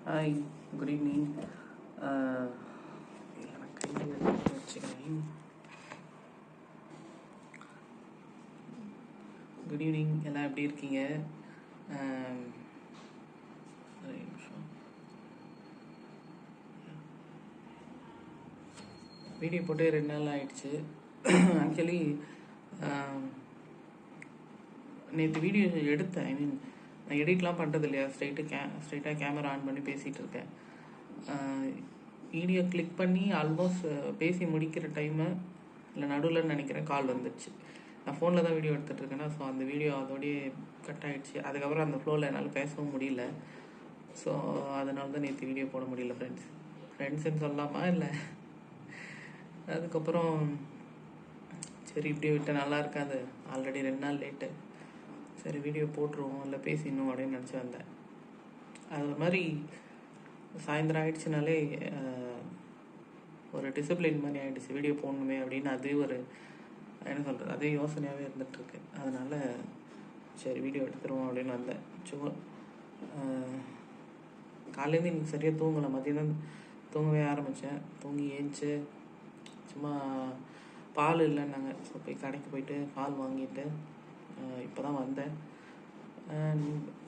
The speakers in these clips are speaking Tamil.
Hi, good evening. வச்சுக்கிறேன். குட் ஈவினிங், எல்லாம் எப்படி இருக்கீங்க? ஒரு நிமிஷம். வீடியோ போட்டு 2 நாள் ஆயிடுச்சு. ஆக்சுவலி நேற்று வீடியோ எடுத்தேன். நான் எடிட்லாம் பண்ணுறது இல்லையா, ஸ்ட்ரைட்டாக கேமரா ஆன் பண்ணி பேசிகிட்டு இருக்கேன். வீடியோ கிளிக் பண்ணி ஆல்மோஸ்ட் பேசி முடிக்கிற டைமு இல்லை நடுவில் நினைக்கிறேன் கால் வந்துடுச்சு. நான் ஃபோனில் தான் வீடியோ எடுத்துகிட்ருக்கேன்னா, ஸோ அந்த வீடியோ அதோடய கட் ஆகிடுச்சு. அதுக்கப்புறம் அந்த ஃப்ளோவில் என்னால் பேசவும் முடியல. ஸோ அதனால தான் நேற்று வீடியோ போட முடியல. ஃப்ரெண்ட்ஸுன்னு சொல்லலாமா இல்லை. அதுக்கப்புறம் சரி இப்படியே விட்டு நல்லா இருக்காது, ஆல்ரெடி 2 நாள் லேட்டு, சரி வீடியோ போட்டுருவோம் இல்லை பேசிடணும் அப்படின்னு நினச்சி வந்தேன். அது மாதிரி சாயந்தரம் ஆகிடுச்சுனாலே ஒரு டிசிப்ளின் மாதிரி ஆகிடுச்சு, வீடியோ போடணுமே அப்படின்னு. அதே ஒரு என்ன சொல்கிறது, அதே யோசனையாகவே இருந்துகிட்ருக்கு. அதனால் சரி வீடியோ எடுத்துருவோம் அப்படின்னு வந்தேன். சும்மா காலையிலேருந்து எனக்கு சரியாக தூங்கலை. மதியம் தூங்கவே ஆரம்பித்தேன். தூங்கி ஏஞ்சி சும்மா பால் இல்லைன்னாங்க, ஸோ போய் கடைக்கு போயிட்டு பால் வாங்கிட்டு இப்போ தான் வந்தேன்.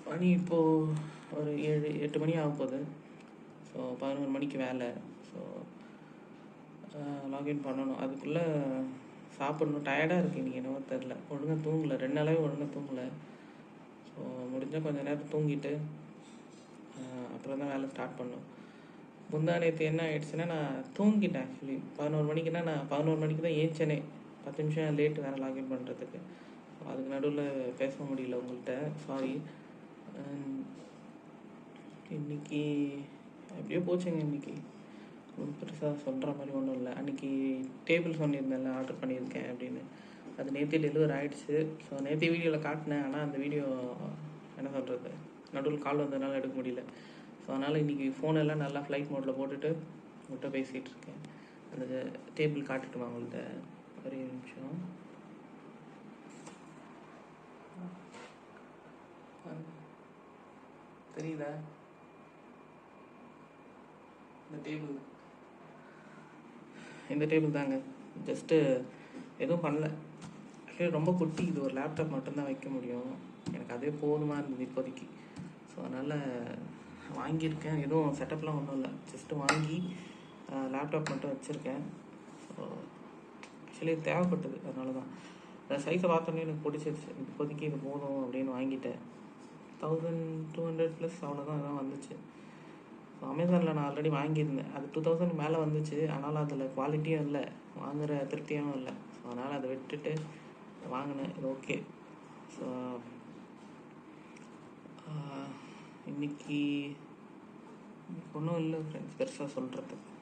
மணி இப்போது ஒரு 7-8 மணி ஆக போகுது. ஸோ 11 மணிக்கு வேலை. ஸோ லாகின் பண்ணணும். அதுக்குள்ளே சாப்பிட்ணும். டயர்டாக இருக்குது இன்றைக்கி, என்னவோ தெரில. ஒழுங்காக தூங்கலை, 2 நாளாகவே ஒழுங்காக தூங்கலை. ஸோ முடிஞ்சால் கொஞ்சம் நேரம் தூங்கிட்டு அப்புறம் தான் வேலை ஸ்டார்ட் பண்ணணும். முந்தா நேற்று என்ன ஆகிடுச்சுன்னா, நான் தூங்கிட்டேன். ஆக்சுவலி 11 மணிக்குன்னா நான் 11 மணிக்கு தான் ஏஞ்சனே. 10 நிமிஷம் லேட்டு வேறு லாகின் பண்ணுறதுக்கு. ஸோ அதுக்கு நடுவில் பேச முடியல உங்கள்கிட்ட, சாரி. இன்றைக்கி எப்படியோ போச்சுங்க. இன்றைக்கி ஒன்றும் பெருசாக சொல்கிற மாதிரி ஒன்றும் இல்லை. அன்றைக்கி டேபிள் சொன்னிருந்தேன்ல, ஆர்டர் பண்ணியிருக்கேன் அப்படின்னு. அது நேற்றே டெலிவர் ஆகிடுச்சு. ஸோ நேற்றே வீடியோவில் காட்டினேன். ஆனால் அந்த வீடியோ என்ன சொல்கிறது, நடுவில் கால் வந்ததுனால எடுக்க முடியல. ஸோ அதனால் இன்றைக்கி ஃபோனெல்லாம் நல்லா ஃப்ளைட் மோட்டில் போட்டுட்டு உங்கள்கிட்ட பேசிகிட்டு இருக்கேன். அந்த டேபிள் காட்டுட்டுமா உங்கள்கிட்ட? ஒரே நிமிஷம். தெரியுதா இந்த டேபிள் தாங்க. ஜஸ்ட்டு எதுவும் பண்ணல. ஆக்சுவலி ரொம்ப குட்டி, இது ஒரு லேப்டாப் மட்டும்தான் வைக்க முடியும். எனக்கு அதே போதுமா இருந்தது இப்போதைக்கு. ஸோ அதனால் வாங்கியிருக்கேன். எதுவும் செட்டப்லாம் ஒன்றும் இல்லை, ஜஸ்ட்டு வாங்கி லேப்டாப் மட்டும் வச்சுருக்கேன். ஸோ ஆக்சுவலி இது தேவைப்பட்டது, அதனால தான். அந்த சைஸை பார்த்தோன்னே எனக்கு பிடிச்சிருச்சு. இப்போதைக்கு இது போதும் அப்படின்னு வாங்கிட்டேன். 1200+ அவ்வளோதான் இதான் வந்துச்சு. ஸோ அமேசானில் நான் ஆல்ரெடி வாங்கியிருந்தேன். அது 2000 மேலே வந்துச்சு. ஆனாலும் அதில் குவாலிட்டியும் இல்லை, வாங்குகிற திருப்தியும் இல்லை. ஸோ அதனால் அதை விட்டுட்டு வாங்கினேன். இது ஓகே. ஸோ இன்றைக்கி ஒன்றும் இல்லை ஃப்ரெண்ட்ஸ் பெருசாக சொல்கிறதுக்கு.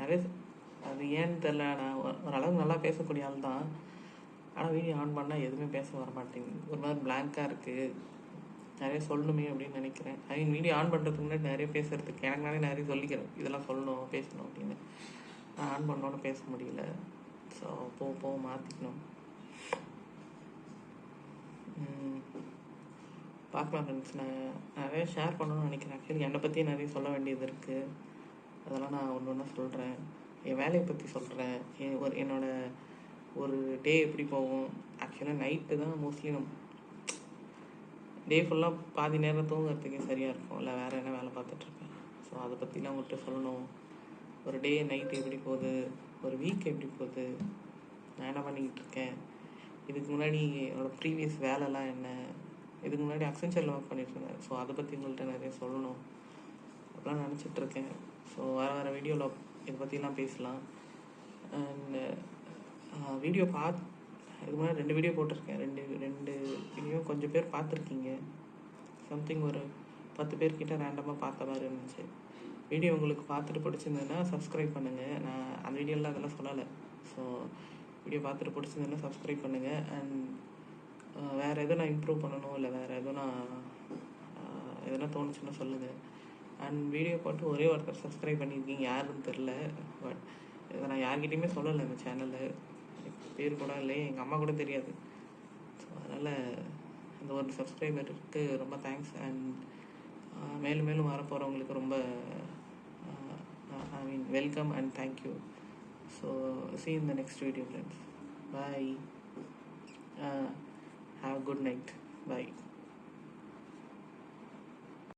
நிறைய அது ஏன்னு தெரில. நான் ஓரளவுக்கு நல்லா பேசக்கூடிய ஆள் தான். ஆனால் வீடியோ ஆன் பண்ணால் எதுவுமே பேச வர மாட்டேங்குது. ஒரு மாதிரி பிளாங்காக இருக்குது. நிறைய சொல்லணுமே அப்படின்னு நினைக்கிறேன். வீடியோ ஆன் பண்ணுறதுக்கு முன்னாடி நிறைய பேசுகிறதுக்கு எனக்கு நானே நிறைய சொல்லிக்கிறேன், இதெல்லாம் சொல்லணும் பேசணும் அப்படின்னு. நான் ஆன் பண்ணோன்னு பேச முடியல. ஸோ போக மாற்றிக்கணும். பார்க்கலாம் ஃப்ரெண்ட்ஸ். நான் நிறைய ஷேர் பண்ணணும்னு நினைக்கிறேன். ஆக்சுவலி என்னை பற்றி நிறைய சொல்ல வேண்டியது இருக்குது. அதெல்லாம் நான் ஒன்று ஒன்றா சொல்கிறேன். என் வேலையை பற்றி சொல்கிறேன். என்னோடய ஒரு டே எப்படி போகும். ஆக்சுவலாக நைட்டு தான் மோஸ்ட்லி டே ஃபுல்லாக பாதி நேரம் தூங்குறதுக்கே சரியாக இருக்கும், இல்லை வேறு என்ன வேலை பார்த்துட்ருப்பேன். ஸோ அதை பற்றிலாம் உங்கள்கிட்ட சொல்லணும். ஒரு டே நைட்டு எப்படி போகுது, ஒரு வீக் எப்படி போகுது, நான் என்ன பண்ணிக்கிட்டு இருக்கேன், இதுக்கு முன்னாடி என்னோடய ப்ரீவியஸ் வேலைலாம் என்ன, இதுக்கு முன்னாடி அக்சென்ச்சரில் ஒர்க் பண்ணிட்டுருந்தேன். ஸோ அதை பற்றி உங்கள்கிட்ட நிறைய சொல்லணும் அப்படிலாம் நினச்சிட்ருக்கேன். ஸோ வேறு வீடியோவில் இதை பற்றிலாம் பேசலாம். அண்ட் வீடியோ இதுக்கு முன்னாடி 2 வீடியோ போட்டிருக்கேன். ரெண்டு வீடியோ கொஞ்சம் பேர் பார்த்துருக்கீங்க. சம்திங் ஒரு 10 பேர்கிட்ட ரேண்டமாக பார்த்த மாதிரி இருந்துச்சு. வீடியோ உங்களுக்கு பார்த்துட்டு பிடிச்சிருந்ததுன்னா சப்ஸ்கிரைப் பண்ணுங்கள். நான் அந்த வீடியோவில் அதெல்லாம் சொல்லலை. ஸோ வீடியோ பார்த்துட்டு பிடிச்சிருந்ததுன்னா சப்ஸ்கிரைப் பண்ணுங்கள். அண்ட் வேறு எதுவும் நான் இம்ப்ரூவ் பண்ணணும், இல்லை வேறு எதுவும் நான் எதனா தோணுச்சுன்னா சொல்லுங்கள். அண்ட் வீடியோ போட்டு ஒரே ஒருத்தர் சப்ஸ்கிரைப் பண்ணியிருக்கீங்க, யாருன்னு தெரில. பட் இதை நான் யார்கிட்டையுமே சொல்லலை. இந்த சேனலில் பேர் கூட இல்லை, எங்கள் அம்மா கூட தெரியாது. ஸோ அதனால் இந்த ஒரு சப்ஸ்கிரைபருக்கு ரொம்ப தேங்க்ஸ். அண்ட் மேலும் மேலும் வரப்போகிறவங்களுக்கு ரொம்ப I mean welcome and thank you. So see you in the next video friends. Bye. Have a good night. Bye.